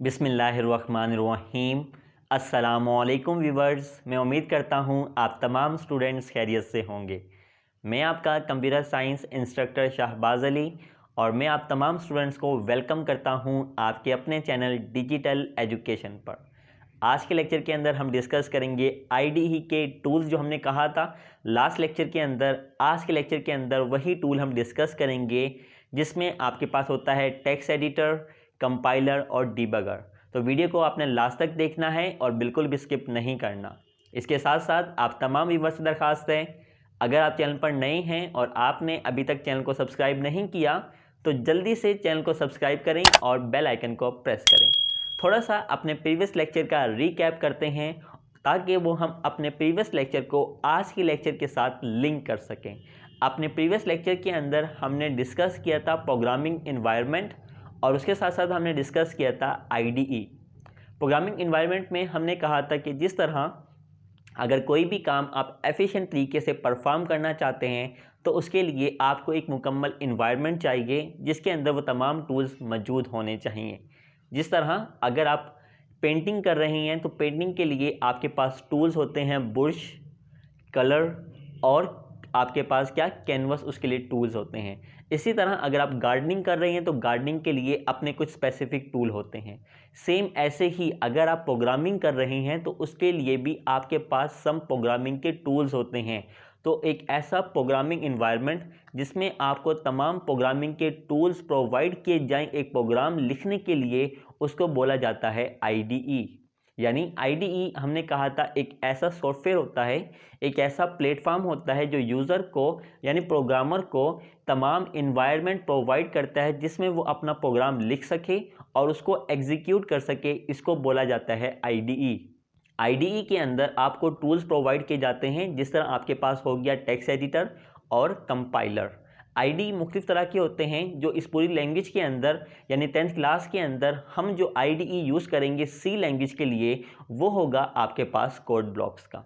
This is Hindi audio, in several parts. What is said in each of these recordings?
बिस्मिल्लाहिर्रहमानिर्रहीम। अस्सलामुअलैकुम व्यूवर्स, मैं उम्मीद करता हूँ आप तमाम स्टूडेंट्स खैरियत से होंगे। मैं आपका computer science instructor Shahbaz Ali और मैं आप तमाम स्टूडेंट्स को वेलकम करता हूँ आपके अपने चैनल डिजिटल एजुकेशन पर। आज के लेक्चर के अंदर हम डिस्कस करेंगे आईडीई के टूल्स जो हमने कहा था लास्ट लेक्चर के अंदर। आज के लेक्चर के अंदर वही टूल हम डिस्कस करेंगे जिसमें आपके पास होता है टेक्स्ट एडिटर, कंपाइलर और डिबगर। तो वीडियो को आपने लास्ट तक देखना है और बिल्कुल भी स्किप नहीं करना। इसके साथ साथ आप तमाम व्यूअर्स से दरख्वास्त है, अगर आप चैनल पर नए हैं और आपने अभी तक चैनल को सब्सक्राइब नहीं किया तो जल्दी से चैनल को सब्सक्राइब करें और बेल आइकन को प्रेस करें। थोड़ा सा अपने प्रीवियस लेक्चर का रिकैप करते हैं ताकि वो हम अपने प्रीवियस लेक्चर को आज के लेक्चर के साथ लिंक कर सकें। अपने प्रीवियस लेक्चर के अंदर हमने डिस्कस किया था प्रोग्रामिंग इन्वायरमेंट और उसके साथ साथ हमने डिस्कस किया था आईडीई। प्रोग्रामिंग इन्वायरमेंट में हमने कहा था कि जिस तरह अगर कोई भी काम आप एफिशिएंट तरीके से परफॉर्म करना चाहते हैं तो उसके लिए आपको एक मुकम्मल इन्वायरमेंट चाहिए जिसके अंदर वो तमाम टूल्स मौजूद होने चाहिए। जिस तरह अगर आप पेंटिंग कर रहे हैं तो पेंटिंग के लिए आपके पास टूल्स होते हैं ब्रश, कलर और आपके पास क्या कैनवस, उसके लिए टूल्स होते हैं। इसी तरह अगर आप गार्डनिंग कर रहे हैं तो गार्डनिंग के लिए अपने कुछ स्पेसिफिक टूल होते हैं। सेम ऐसे ही अगर आप प्रोग्रामिंग कर रहे हैं तो उसके लिए भी आपके पास सम प्रोग्रामिंग के टूल्स होते हैं। तो एक ऐसा प्रोग्रामिंग इन्वायरमेंट जिसमें आपको तमाम प्रोग्रामिंग के टूल्स प्रोवाइड किए जाएं एक प्रोग्राम लिखने के लिए, उसको बोला जाता है आईडीई। यानी आईडीई हमने कहा था एक ऐसा सॉफ्टवेयर होता है, एक ऐसा प्लेटफॉर्म होता है जो यूज़र को यानी प्रोग्रामर को तमाम इन्वायरमेंट प्रोवाइड करता है जिसमें वो अपना प्रोग्राम लिख सके और उसको एग्जीक्यूट कर सके। इसको बोला जाता है आईडीई। आईडीई के अंदर आपको टूल्स प्रोवाइड किए जाते हैं, जिस तरह आपके पास हो गया टेक्स्ट एडिटर और कंपाइलर। आईडीई मुख्तलिफ तरह के होते हैं जो इस पूरी लैंग्वेज के अंदर यानी 10th क्लास के अंदर हम जो आईडीई यूज़ करेंगे सी लैंग्वेज के लिए वो होगा आपके पास कोड ब्लॉक्स का।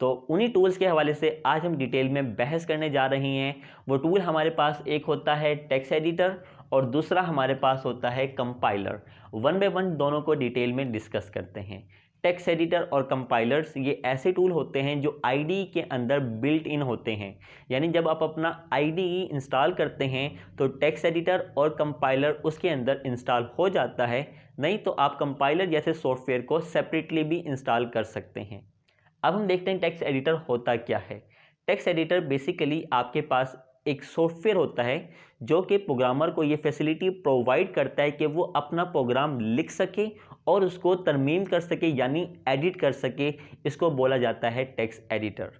तो उन्हीं टूल्स के हवाले से आज हम डिटेल में बहस करने जा रहे हैं। वो टूल हमारे पास एक होता है टेक्स्ट एडिटर और दूसरा हमारे पास होता है कंपाइलर। वन बाय वन दोनों को डिटेल में डिस्कस करते हैं। टेक्स्ट एडिटर और कंपाइलर्स ये ऐसे टूल होते हैं जो आईडीई के अंदर बिल्ट इन होते हैं। यानी जब आप अपना आईडीई इंस्टॉल करते हैं तो टेक्स्ट एडिटर और कंपाइलर उसके अंदर इंस्टॉल हो जाता है, नहीं तो आप कंपाइलर जैसे सॉफ्टवेयर को सेपरेटली भी इंस्टॉल कर सकते हैं। अब हम देखते हैं टेक्स्ट एडिटर होता क्या है। टेक्स्ट एडिटर बेसिकली आपके पास एक सॉफ्टवेयर होता है जो कि प्रोग्रामर को ये फैसिलिटी प्रोवाइड करता है कि वो अपना प्रोग्राम लिख सके और उसको तरमीम कर सके यानी एडिट कर सके। इसको बोला जाता है टेक्स्ट एडिटर।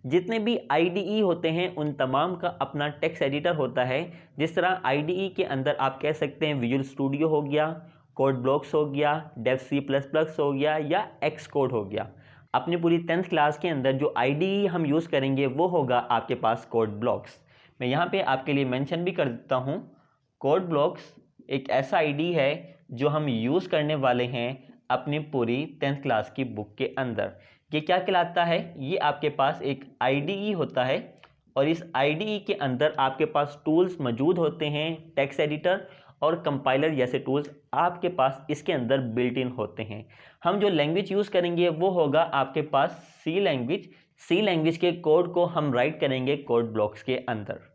जितने भी आईडीई होते हैं उन तमाम का अपना टेक्स्ट एडिटर होता है। जिस तरह आईडीई के अंदर आप कह सकते हैं विजुअल स्टूडियो हो गया, कोड ब्लॉक्स हो गया, डेव C++ हो गया या एक्स कोड हो गया। अपनी पूरी 10th क्लास के अंदर जो आईडीई हम यूज़ करेंगे वो होगा आपके पास कोड ब्लॉक्स। मैं यहाँ पे आपके लिए मेंशन भी कर देता हूँ। कोड ब्लॉक्स एक ऐसा आईडीई है जो हम यूज़ करने वाले हैं अपनी पूरी 10th क्लास की बुक के अंदर। ये क्या कहलाता है? ये आपके पास एक आईडीई होता है और इस आईडीई के अंदर आपके पास टूल्स मौजूद होते हैं। टेक्स्ट एडिटर और कंपाइलर जैसे टूल्स आपके पास इसके अंदर बिल्ट इन होते हैं। हम जो लैंग्वेज यूज़ करेंगे वो होगा आपके पास सी लैंग्वेज। सी लैंग्वेज के कोड को हम राइट करेंगे कोड ब्लॉक्स के अंदर।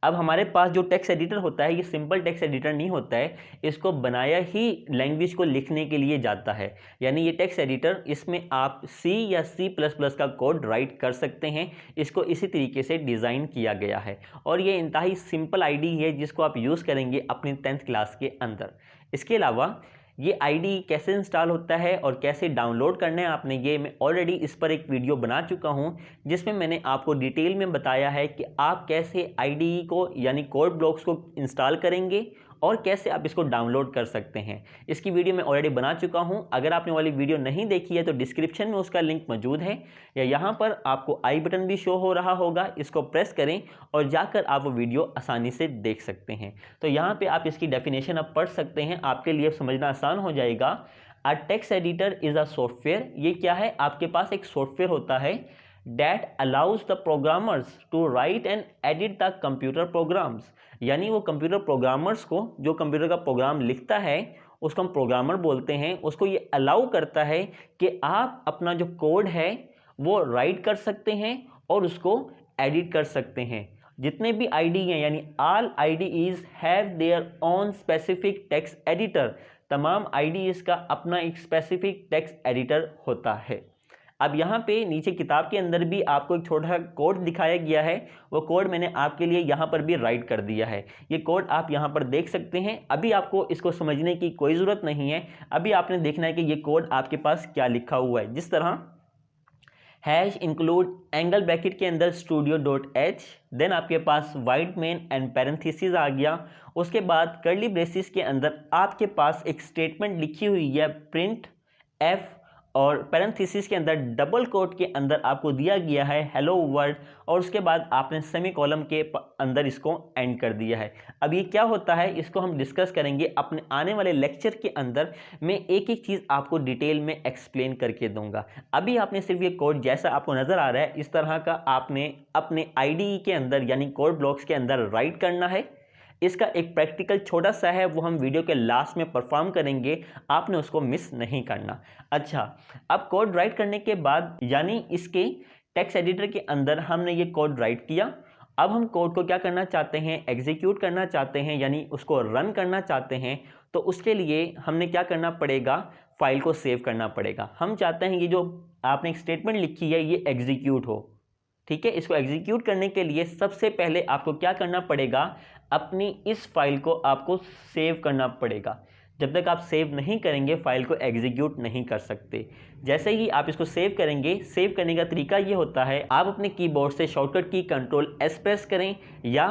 अब हमारे पास जो टेक्स्ट एडिटर होता है ये सिंपल टेक्स्ट एडिटर नहीं होता है, इसको बनाया ही लैंग्वेज को लिखने के लिए जाता है। यानी ये टेक्स्ट एडिटर, इसमें आप C या C++ का कोड राइट कर सकते हैं। इसको इसी तरीके से डिज़ाइन किया गया है और ये इंतहाई सिंपल आईडी है जिसको आप यूज़ करेंगे अपनी 10th क्लास के अंदर। इसके अलावा ये आईडी कैसे इंस्टॉल होता है और कैसे डाउनलोड करना है आपने, ये मैं ऑलरेडी इस पर एक वीडियो बना चुका हूं जिसमें मैंने आपको डिटेल में बताया है कि आप कैसे आईडी को यानी कोड ब्लॉक्स को इंस्टॉल करेंगे और कैसे आप इसको डाउनलोड कर सकते हैं। इसकी वीडियो मैं ऑलरेडी बना चुका हूं। अगर आपने वाली वीडियो नहीं देखी है तो डिस्क्रिप्शन में उसका लिंक मौजूद है या यहाँ पर आपको आई बटन भी शो हो रहा होगा, इसको प्रेस करें और जाकर आप वो वीडियो आसानी से देख सकते हैं। तो यहाँ पे आप इसकी डेफिनेशन अब पढ़ सकते हैं, आपके लिए समझना आसान हो जाएगा। A text editor is a software. ये क्या है? आपके पास एक सॉफ्टवेयर होता है that allows the programmers to write and edit the computer programs। यानी वो कंप्यूटर प्रोग्रामर्स को, जो कंप्यूटर का प्रोग्राम लिखता है, उसको हम प्रोग्रामर बोलते हैं, उसको ये अलाउ करता है कि आप अपना जो कोड है वो राइट कर सकते हैं और उसको एडिट कर सकते हैं। जितने भी आईडी हैं यानी all IDEs have their own specific text editor, तमाम आईडीईज का अपना एक स्पेसिफिक टेक्स्ट एडिटर होता है। अब यहाँ पे नीचे किताब के अंदर भी आपको एक छोटा सा कोड दिखाया गया है, वो कोड मैंने आपके लिए यहाँ पर भी राइट कर दिया है। ये कोड आप यहाँ पर देख सकते हैं। अभी आपको इसको समझने की कोई ज़रूरत नहीं है, अभी आपने देखना है कि ये कोड आपके पास क्या लिखा हुआ है। जिस तरह हैश इंक्लूड एंगल ब्रैकेट के अंदर studio.h, देन आपके पास वाइड मेन एंड पैरेंथेसिस आ गया, उसके बाद कर्ली ब्रेसिस के अंदर आपके पास एक स्टेटमेंट लिखी हुई है प्रिंट एफ, और पैरेंथेसिस के अंदर डबल कोट के अंदर आपको दिया गया है हेलो वर्ल्ड, और उसके बाद आपने सेमी कॉलम के अंदर इसको एंड कर दिया है। अब ये क्या होता है इसको हम डिस्कस करेंगे अपने आने वाले लेक्चर के अंदर। मैं एक एक चीज़ आपको डिटेल में एक्सप्लेन करके दूंगा। अभी आपने सिर्फ ये कोड जैसा आपको नज़र आ रहा है इस तरह का आपने अपने आईडीई के अंदर यानी कोड ब्लॉक्स के अंदर राइट करना है। इसका एक प्रैक्टिकल छोटा सा है, वो हम वीडियो के लास्ट में परफॉर्म करेंगे, आपने उसको मिस नहीं करना। अच्छा, अब कोड राइट करने के बाद यानी इसके टेक्स्ट एडिटर के अंदर हमने ये कोड राइट किया। अब हम कोड को क्या करना चाहते हैं, एग्जीक्यूट करना चाहते हैं यानी उसको रन करना चाहते हैं। तो उसके लिए हमने क्या करना पड़ेगा, फाइल को सेव करना पड़ेगा। हम चाहते हैं ये जो आपने एक स्टेटमेंट लिखी है ये एग्जीक्यूट हो, ठीक है। इसको एग्जीक्यूट करने के लिए सबसे पहले आपको क्या करना पड़ेगा, अपनी इस फाइल को आपको सेव करना पड़ेगा। जब तक आप सेव नहीं करेंगे फाइल को एग्जीक्यूट नहीं कर सकते। जैसे ही आप इसको सेव करेंगे, सेव करने का तरीका ये होता है आप अपने कीबोर्ड से शॉर्टकट की कंट्रोल एस प्रेस करें या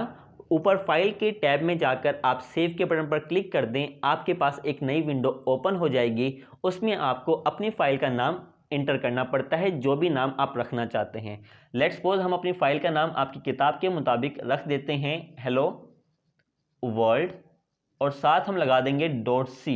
ऊपर फाइल के टैब में जाकर आप सेव के बटन पर क्लिक कर दें। आपके पास एक नई विंडो ओपन हो जाएगी, उसमें आपको अपनी फाइल का नाम इंटर करना पड़ता है, जो भी नाम आप रखना चाहते हैं। लेट्स सपोज हम अपनी फाइल का नाम आपकी किताब के मुताबिक रख देते हैं हेलो वर्ल्ड, और साथ हम लगा देंगे .c।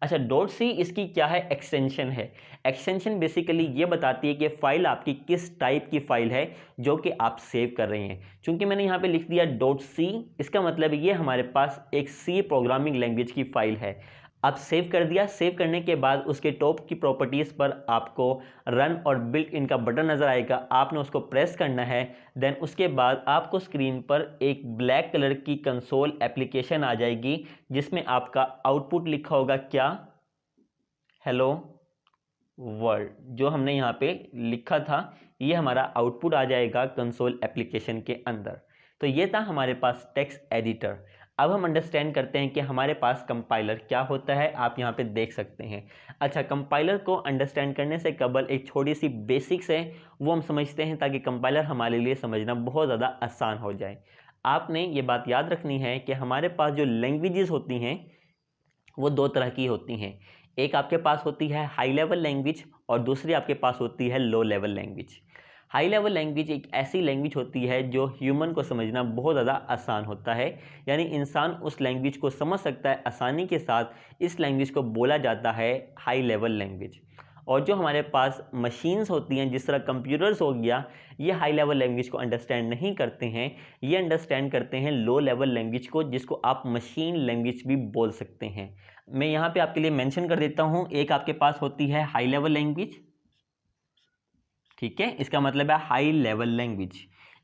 अच्छा, .c इसकी क्या है, एक्सटेंशन है। एक्सटेंशन बेसिकली ये बताती है कि फाइल आपकी किस टाइप की फाइल है जो कि आप सेव कर रहे हैं। चूंकि मैंने यहाँ पे लिख दिया .c, इसका मतलब ये हमारे पास एक C प्रोग्रामिंग लैंग्वेज की फाइल है। अब सेव कर दिया, सेव करने के बाद उसके टॉप की प्रॉपर्टीज़ पर आपको रन और बिल्ट इन का बटन नज़र आएगा, आपने उसको प्रेस करना है। देन उसके बाद आपको स्क्रीन पर एक ब्लैक कलर की कंसोल एप्लीकेशन आ जाएगी जिसमें आपका आउटपुट लिखा होगा क्या, हेलो वर्ल्ड। जो हमने यहाँ पे लिखा था ये हमारा आउटपुट आ जाएगा कंसोल एप्लीकेशन के अंदर। तो ये था हमारे पास टेक्स्ट एडिटर। अब हम अंडरस्टैंड करते हैं कि हमारे पास कंपाइलर क्या होता है, आप यहाँ पे देख सकते हैं। अच्छा, कंपाइलर को अंडरस्टैंड करने से कबल एक छोटी सी बेसिक्स है वो हम समझते हैं ताकि कंपाइलर हमारे लिए समझना बहुत ज़्यादा आसान हो जाए। आपने ये बात याद रखनी है कि हमारे पास जो लैंग्वेजेस होती हैं वो दो तरह की होती हैं। एक आपके पास होती है हाई लेवल लैंग्वेज और दूसरी आपके पास होती है low level language. High level language एक ऐसी लैंग्वेज होती है जो ह्यूमन को समझना बहुत ज़्यादा आसान होता है, यानी इंसान उस लैंग्वेज को समझ सकता है आसानी के साथ, इस लैंग्वेज को बोला जाता है हाई लेवल लैंग्वेज। और जो हमारे पास मशीन्स होती हैं जिस तरह कंप्यूटर्स हो गया, ये हाई लेवल लैंग्वेज को अंडरस्टैंड नहीं करते हैं, ये अंडरस्टैंड करते हैं लो लेवल लैंग्वेज को, जिसको आप मशीन लैंग्वेज भी बोल सकते हैं। मैं यहाँ पे आपके लिए मेंशन कर देता हूँ, एक आपके पास होती है हाई लेवल लैंग्वेज, ठीक है, इसका मतलब है हाई लेवल लैंग्वेज।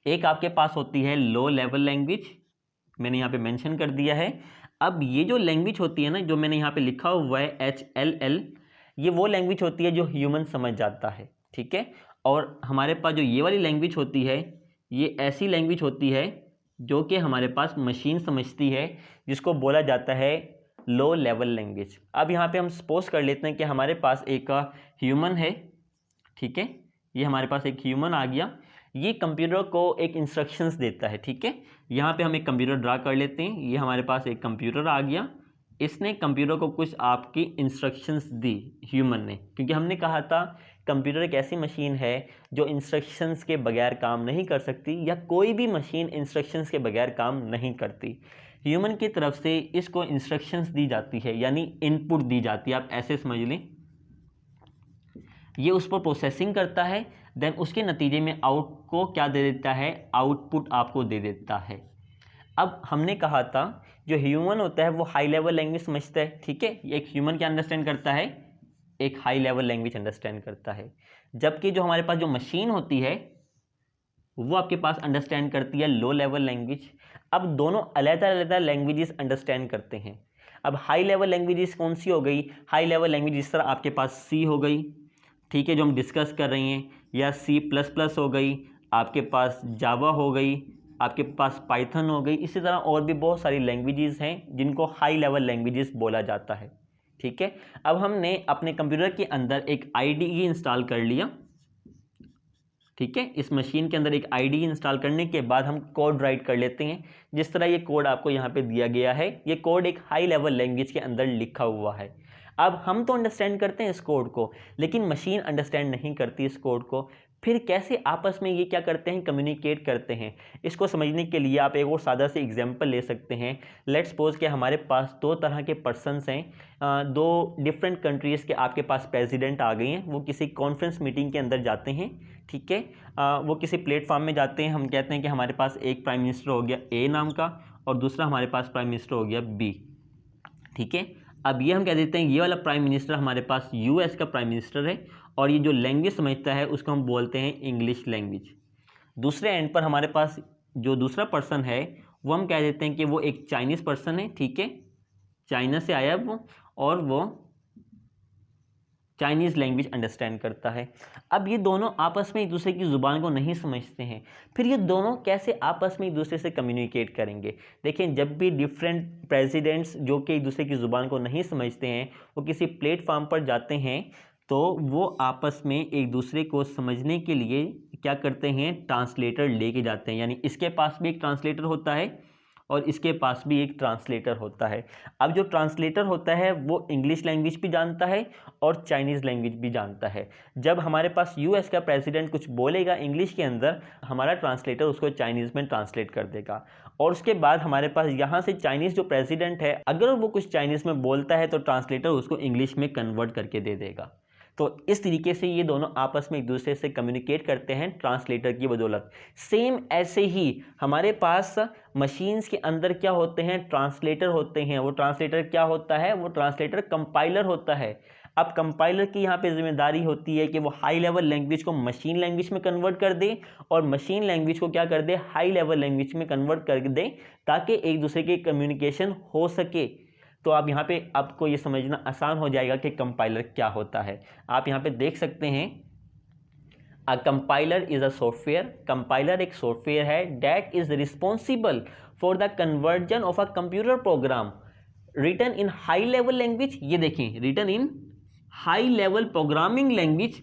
एक आपके पास होती है लो लेवल लैंग्वेज, मैंने यहाँ पे मेंशन कर दिया है। अब ये जो लैंग्वेज होती है ना, जो मैंने यहाँ पे लिखा हुआ है HLL, ये वो लैंग्वेज होती है जो ह्यूमन समझ जाता है, ठीक है। और हमारे पास जो ये वाली लैंग्वेज होती है, ये ऐसी लैंग्वेज होती है जो कि हमारे पास मशीन समझती है, जिसको बोला जाता है लो लेवल लैंग्वेज। अब यहाँ पे हम सपोज कर लेते हैं कि हमारे पास एक ह्यूमन है, ठीक है, ये हमारे पास एक ह्यूमन आ गया, ये कंप्यूटर को एक इंस्ट्रक्शंस देता है, ठीक है। यहाँ पे हम एक कंप्यूटर ड्रा कर लेते हैं, ये हमारे पास एक कंप्यूटर आ गया, इसने कंप्यूटर को कुछ आपकी इंस्ट्रक्शंस दी ह्यूमन ने, क्योंकि हमने कहा था कंप्यूटर एक ऐसी मशीन है जो इंस्ट्रक्शंस के बगैर काम नहीं कर सकती, या कोई भी मशीन इंस्ट्रक्शंस के बगैर काम नहीं करती। ह्यूमन की तरफ से इसको इंस्ट्रक्शंस दी जाती है, यानी इनपुट दी जाती है, आप ऐसे समझ लें। ये उस पर प्रोसेसिंग करता है, देन उसके नतीजे में आउट को क्या दे देता है, आउटपुट आपको दे देता है। अब हमने कहा था जो ह्यूमन होता है वो हाई लेवल लैंग्वेज समझता है, ठीक है, एक ह्यूमन क्या अंडरस्टैंड करता है, एक हाई लेवल लैंग्वेज अंडरस्टैंड करता है, जबकि जो हमारे पास जो मशीन होती है वो आपके पास अंडरस्टैंड करती है लो लेवल लैंग्वेज। अब दोनों अलग अलग लैंग्वेजेस अंडरस्टैंड करते हैं। अब हाई लेवल लैंग्वेजेस कौन सी हो गई, हाई लेवल लैंग्वेज जिस तरह आपके पास सी हो गई, ठीक है, जो हम डिस्कस कर रही हैं, या C++ हो गई, आपके पास जावा हो गई, आपके पास पाइथन हो गई, इसी तरह और भी बहुत सारी लैंग्वेजेस हैं जिनको हाई लेवल लैंग्वेजेस बोला जाता है, ठीक है। अब हमने अपने कंप्यूटर के अंदर एक IDE इंस्टॉल कर लिया, ठीक है, इस मशीन के अंदर एक IDE इंस्टॉल करने के बाद हम कोड राइट कर लेते हैं। जिस तरह ये कोड आपको यहाँ पे दिया गया है, ये कोड एक हाई लेवल लैंग्वेज के अंदर लिखा हुआ है। अब हम तो अंडरस्टैंड करते हैं इस कोड को, लेकिन मशीन अंडरस्टैंड नहीं करती इस कोड को। फिर कैसे आपस में ये क्या करते हैं, कम्युनिकेट करते हैं। इसको समझने के लिए आप एक और सादा से एग्जांपल ले सकते हैं। लेट्स सपोज कि हमारे पास दो तरह के पर्सन्स हैं, दो डिफरेंट कंट्रीज़ के आपके पास प्रेसिडेंट आ गए हैं, वो किसी कॉन्फ्रेंस मीटिंग के अंदर जाते हैं, ठीक है, वो किसी प्लेटफॉर्म में जाते हैं। हम कहते हैं कि हमारे पास एक प्राइम मिनिस्टर हो गया A नाम का और दूसरा हमारे पास प्राइम मिनिस्टर हो गया B, ठीक है। अब ये हम कह देते हैं ये वाला प्राइम मिनिस्टर हमारे पास US का प्राइम मिनिस्टर है और ये जो लैंग्वेज समझता है उसको हम बोलते हैं इंग्लिश लैंग्वेज। दूसरे एंड पर हमारे पास जो दूसरा पर्सन है वो हम कह देते हैं कि वो एक चाइनीज़ पर्सन है, ठीक है, चाइना से आया वो और वो चाइनीज़ लैंग्वेज अंडरस्टैंड करता है। अब ये दोनों आपस में एक दूसरे की ज़ुबान को नहीं समझते हैं, फिर ये दोनों कैसे आपस में एक दूसरे से कम्युनिकेट करेंगे। देखें, जब भी डिफरेंट प्रेसिडेंट्स जो कि एक दूसरे की ज़ुबान को नहीं समझते हैं वो किसी प्लेटफॉर्म पर जाते हैं तो वो आपस में एक दूसरे को समझने के लिए क्या करते हैं, ट्रांसलेटर लेके जाते हैं। यानी इसके पास भी एक ट्रांसलेटर होता है और इसके पास भी एक ट्रांसलेटर होता है। अब जो ट्रांसलेटर होता है वो इंग्लिश लैंग्वेज भी जानता है और चाइनीज़ लैंग्वेज भी जानता है। जब हमारे पास US का प्रेसिडेंट कुछ बोलेगा इंग्लिश के अंदर, हमारा ट्रांसलेटर उसको चाइनीज़ में ट्रांसलेट कर देगा और उसके बाद हमारे पास यहाँ से चाइनीज़ जो प्रेसिडेंट है अगर वो कुछ चाइनीज़ में बोलता है तो ट्रांसलेटर उसको इंग्लिश में कन्वर्ट करके दे देगा। तो इस तरीके से ये दोनों आपस में एक दूसरे से कम्युनिकेट करते हैं ट्रांसलेटर की बदौलत। सेम ऐसे ही हमारे पास मशीन्स के अंदर क्या होते हैं, ट्रांसलेटर होते हैं। वो ट्रांसलेटर क्या होता है, वो ट्रांसलेटर कंपाइलर होता है। अब कंपाइलर की यहाँ पे जिम्मेदारी होती है कि वो हाई लेवल लैंग्वेज को मशीन लैंग्वेज में कन्वर्ट कर दे और मशीन लैंग्वेज को क्या कर दे, हाई लेवल लैंग्वेज में कन्वर्ट कर दे ताकि एक दूसरे के कम्युनिकेशन हो सके। तो आप यहाँ पे आपको ये समझना आसान हो जाएगा कि कंपाइलर क्या होता है। आप यहाँ पे देख सकते हैं a compiler is a software. Compiler एक सॉफ्टवेयर है that is responsible for the conversion of a computer program written in high level language. ये देखें, written in high level programming language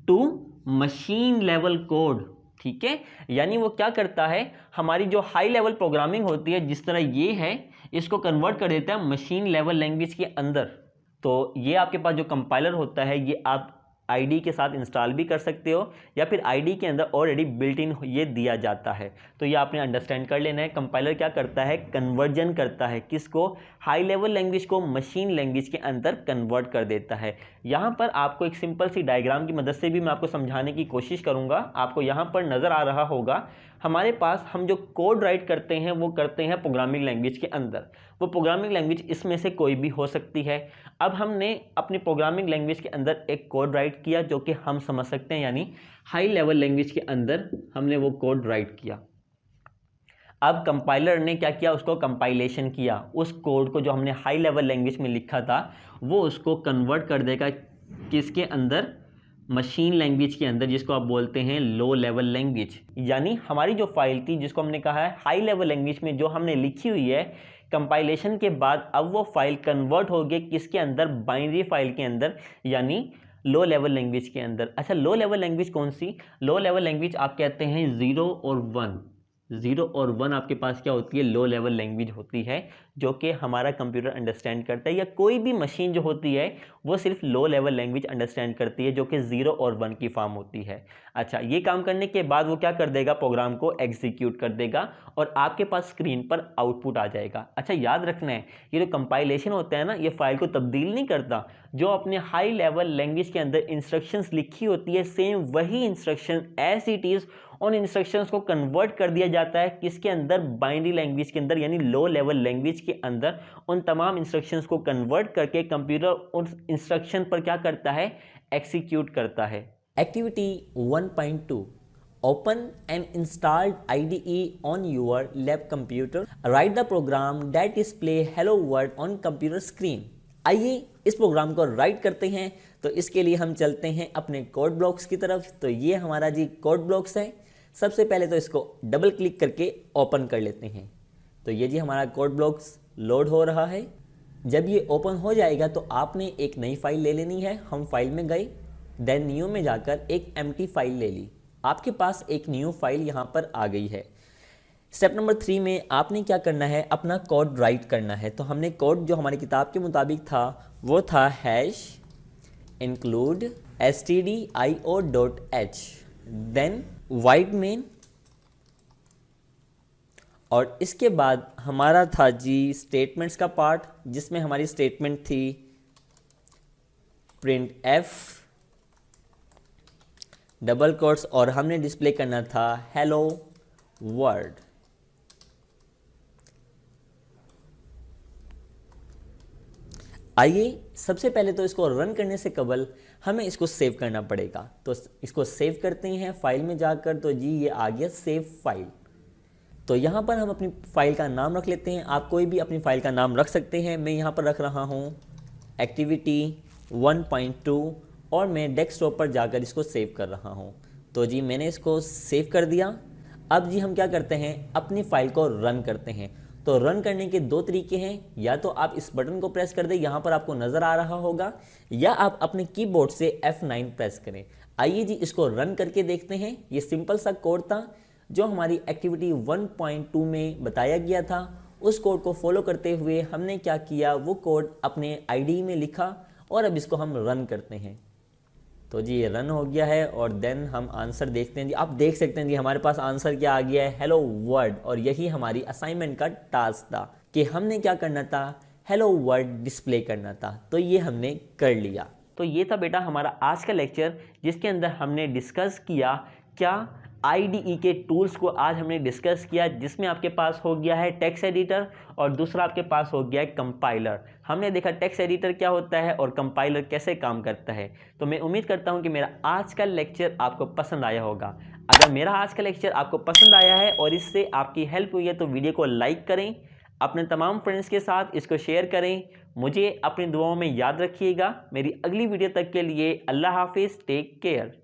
to machine level code, ठीक है। यानी वो क्या करता है, हमारी जो हाई लेवल प्रोग्रामिंग होती है जिस तरह ये है, इसको कन्वर्ट कर देता है मशीन लेवल लैंग्वेज के अंदर। तो ये आपके पास जो कंपाइलर होता है ये आप आईडी के साथ इंस्टॉल भी कर सकते हो या फिर आईडी के अंदर ऑलरेडी बिल्ट इन ये दिया जाता है। तो ये आपने अंडरस्टैंड कर लेना है। कंपाइलर क्या करता है, कन्वर्जन करता है, किसको, हाई लेवल लैंग्वेज को मशीन लैंग्वेज के अंदर कन्वर्ट कर देता है। यहाँ पर आपको एक सिंपल सी डायग्राम की मदद से भी मैं आपको समझाने की कोशिश करूँगा। आपको यहाँ पर नज़र आ रहा होगा हमारे पास हम जो कोड राइट करते हैं वो करते हैं प्रोग्रामिंग लैंग्वेज के अंदर। वो प्रोग्रामिंग लैंग्वेज इसमें से कोई भी हो सकती है। अब हमने अपनी प्रोग्रामिंग लैंग्वेज के अंदर एक कोड राइट किया जो कि हम समझ सकते हैं, यानी हाई लेवल लैंग्वेज के अंदर हमने वो कोड राइट किया। अब कंपाइलर ने क्या किया, उसको कंपाइलेशन किया। उस कोड को जो हमने हाई लेवल लैंग्वेज में लिखा था वो उसको कन्वर्ट कर देगा किसके अंदर, मशीन लैंग्वेज के अंदर, जिसको आप बोलते हैं लो लेवल लैंग्वेज। यानी हमारी जो फाइल थी जिसको हमने कहा है हाई लेवल लैंग्वेज में जो हमने लिखी हुई है, कंपाइलेशन के बाद अब वो फाइल कन्वर्ट हो गई किसके अंदर, बाइनरी फाइल के अंदर, यानी लो लेवल लैंग्वेज के अंदर। अच्छा, लो लेवल लैंग्वेज कौन सी, लो लेवल लैंग्वेज आप कहते हैं 0 और 1। 0 और 1 आपके पास क्या होती है, लो लेवल लैंग्वेज होती है जो कि हमारा कंप्यूटर अंडरस्टैंड करता है, या कोई भी मशीन जो होती है वो सिर्फ लो लेवल लैंग्वेज अंडरस्टैंड करती है जो कि 0 और 1 की फॉर्म होती है। अच्छा, ये काम करने के बाद वो क्या कर देगा, प्रोग्राम को एग्जीक्यूट कर देगा और आपके पास स्क्रीन पर आउटपुट आ जाएगा। अच्छा, याद रखना है ये जो कंपाइलेशन होता है ना, ये फाइल को तब्दील नहीं करता। जो अपने हाई लेवल लैंग्वेज के अंदर इंस्ट्रक्शंस लिखी होती है, सेम वही इंस्ट्रक्शन एज इट इज़ उन इंस्ट्रक्शंस को कन्वर्ट कर दिया जाता है किसके अंदर, बाइनरी लैंग्वेज के अंदर, यानी लो लेवल लैंग्वेज के अंदर। उन तमाम इंस्ट्रक्शंस को कन्वर्ट करके कंप्यूटर उस इंस्ट्रक्शन पर क्या करता है, एग्जीक्यूट करता है। Activity 1.2 Open and installed IDE on your lab computer. Write the program that display hello world on computer screen. आइए इस प्रोग्राम को राइट करते हैं। तो इसके लिए हम चलते हैं अपने कोड ब्लॉक्स की तरफ। तो ये हमारा जी कोड ब्लॉक्स है। सबसे पहले तो इसको डबल क्लिक करके ओपन कर लेते हैं। तो ये जी हमारा कोड ब्लॉक्स लोड हो रहा है। जब ये ओपन हो जाएगा तो आपने एक नई फाइल ले लेनी है। हम फाइल में गए, देन न्यू में जाकर एक एम्प्टी फाइल ले ली। आपके पास एक न्यू फाइल यहाँ पर आ गई है। स्टेप नंबर 3 में आपने क्या करना है, अपना कोड राइट करना है। तो हमने कोड जो हमारी किताब के मुताबिक था वो था hash include stdio.h then void main, और इसके बाद हमारा था जी स्टेटमेंट्स का पार्ट, जिसमें हमारी स्टेटमेंट थी प्रिंट एफ डबल कोट्स, और हमने डिस्प्ले करना था हेलो वर्ल्ड। आइए सबसे पहले तो इसको रन करने से कबल हमें इसको सेव करना पड़ेगा। तो इसको सेव करते हैं फाइल में जाकर। तो जी ये आ गया सेव फाइल। तो यहाँ पर हम अपनी फाइल का नाम रख लेते हैं। आप कोई भी अपनी फाइल का नाम रख सकते हैं। मैं यहाँ पर रख रहा हूँ एक्टिविटी 1.2 और मैं डेस्कटॉप पर जाकर इसको सेव कर रहा हूँ। तो जी मैंने इसको सेव कर दिया। अब जी हम क्या करते हैं, अपनी फाइल को रन करते हैं। तो रन करने के दो तरीके हैं, या तो आप इस बटन को प्रेस कर दें, यहाँ पर आपको नज़र आ रहा होगा, या आप अपने कीबोर्ड से F9 प्रेस करें। आइए जी इसको रन करके देखते हैं। ये सिंपल सा कोड था जो हमारी एक्टिविटी 1.2 में बताया गया था। उस कोड को फॉलो करते हुए हमने क्या किया, वो कोड अपने IDE में लिखा और अब इसको हम रन करते हैं। तो जी ये रन हो गया है और देन हम आंसर देखते हैं। जी आप देख सकते हैं जी हमारे पास आंसर क्या आ गया है, हेलो वर्ल्ड। और यही हमारी असाइनमेंट का टास्क था कि हमने क्या करना था, हेलो वर्ल्ड डिस्प्ले करना था। तो ये हमने कर लिया। तो ये था बेटा हमारा आज का लेक्चर, जिसके अंदर हमने डिस्कस किया क्या IDE के टूल्स को आज हमने डिस्कस किया, जिसमें आपके पास हो गया है टेक्स्ट एडिटर और दूसरा आपके पास हो गया है कंपाइलर। हमने देखा टेक्स्ट एडिटर क्या होता है और कंपाइलर कैसे काम करता है। तो मैं उम्मीद करता हूं कि मेरा आज का लेक्चर आपको पसंद आया होगा। अगर मेरा आज का लेक्चर आपको पसंद आया है और इससे आपकी हेल्प हुई है तो वीडियो को लाइक करें, अपने तमाम फ्रेंड्स के साथ इसको शेयर करें। मुझे अपनी दुआओं में याद रखिएगा। मेरी अगली वीडियो तक के लिए अल्लाह हाफिज़, टेक केयर।